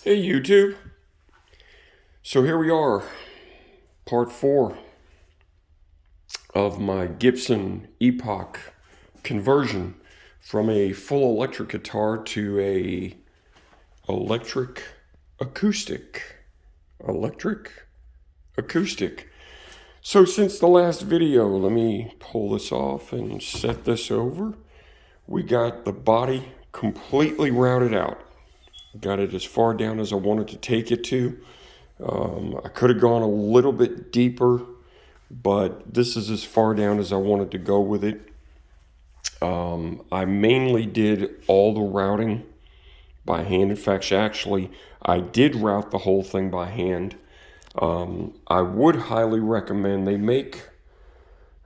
Hey YouTube. So here we are, part 4 of my Gibson Epoch conversion from a full electric guitar to a electric acoustic. So since the last video, let me pull this off and set this over. We got the body completely routed out. Got it as far down as I wanted to take it to. I could have gone a little bit deeper, but this is as far down as I wanted to go with it. I mainly did all the routing by hand. In fact, actually, I did route the whole thing by hand. I would highly recommend they make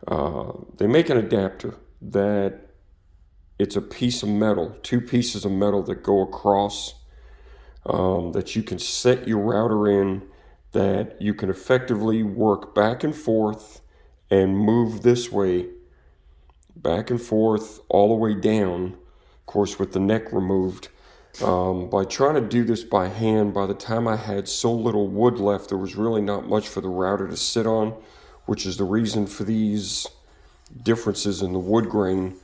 an adapter that it's a piece of metal, 2 pieces of metal that go across. That you can set your router in, that you can effectively work back and forth and move this way, back and forth, all the way down, of course with the neck removed. By trying to do this by hand, by the time I had so little wood left, there was really not much for the router to sit on, which is the reason for these differences in the wood grain.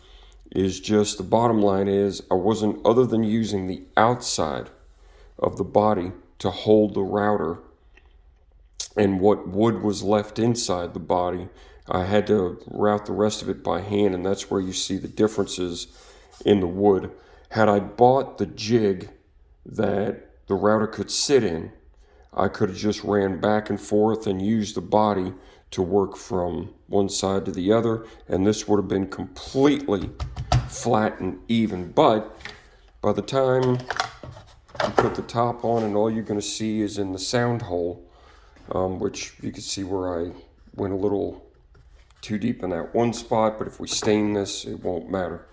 Is just the bottom line is I wasn't, other than using the outside of the body to hold the router and what wood was left inside the body, I had to route the rest of it by hand, and that's where you see the differences in the wood. Had I bought the jig that the router could sit in, I could have just ran back and forth and used the body to work from one side to the other, and this would have been completely flat and even. But by the time you put the top on, and all you're going to see is in the sound hole, which you can see where I went a little too deep in that one spot, but if we stain this, it won't matter.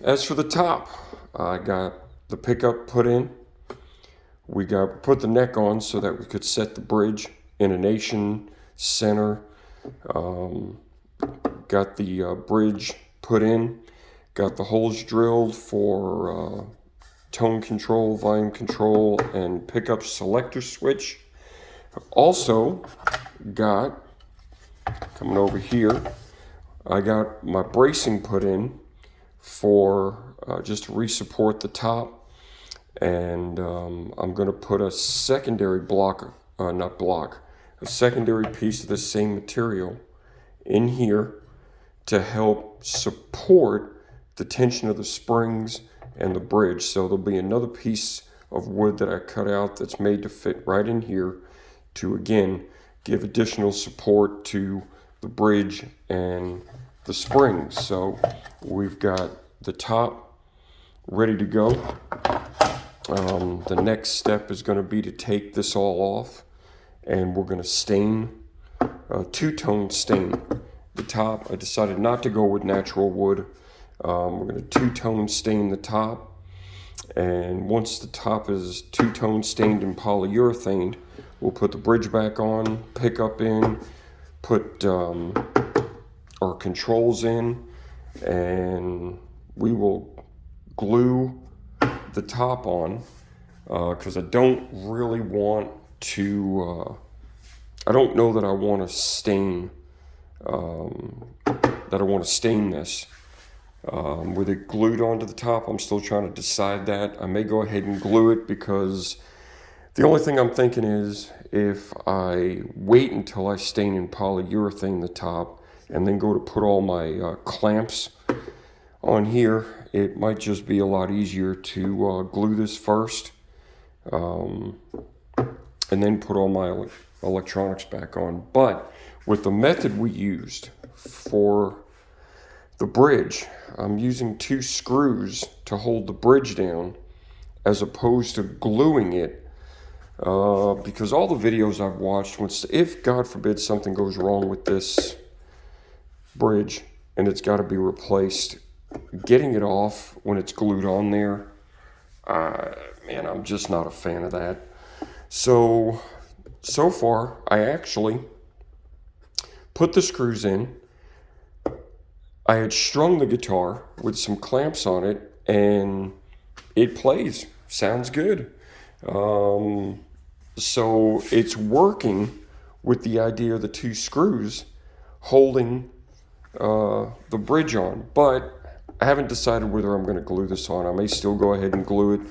As for the top, I got the pickup put in. We put the neck on so that we could set the bridge, intonation, center. Got the bridge put in. Got the holes drilled for tone control, volume control, and pickup selector switch. Also got, coming over here, I got my bracing put in for just to re-support the top, and I'm going to put a secondary a secondary piece of the same material in here to help support the tension of the springs and the bridge. So there'll be another piece of wood that I cut out that's made to fit right in here to, again, give additional support to the bridge and the springs. So we've got the top ready to go. The next step is going to be to take this all off, and we're going to stain, two-tone stain the top. I decided not to go with natural wood. We're going to two-tone stain the top, and once the top is two-tone stained and polyurethane, we'll put the bridge back on, pick up in, put our controls in, and we will glue the top on, because I don't really want to, I don't know that I want to stain, this. With it glued onto the top, I'm still trying to decide that. I may go ahead and glue it, because the only thing I'm thinking is if I wait until I stain in polyurethane the top and then go to put all my clamps on here, it might just be a lot easier to glue this first and then put all my electronics back on. But with the method we used for the bridge, I'm using 2 screws to hold the bridge down as opposed to gluing it, because all the videos I've watched, if God forbid something goes wrong with this bridge and it's got to be replaced, getting it off when it's glued on there, man, I'm just not a fan of that. So far, I actually put the screws in. I had strung the guitar with some clamps on it, and it plays, sounds good. So it's working with the idea of the two screws holding the bridge on, but I haven't decided whether I'm going to glue this on. I may still go ahead and glue it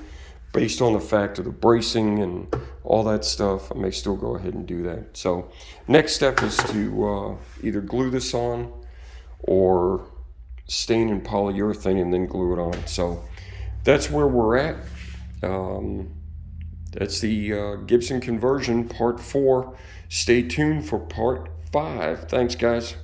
based on the fact of the bracing and all that stuff. I may still go ahead and do that. So next step is to either glue this on or stain in polyurethane and then glue it on. So that's where we're at. That's the Gibson conversion part 4. Stay tuned for part 5. Thanks, guys.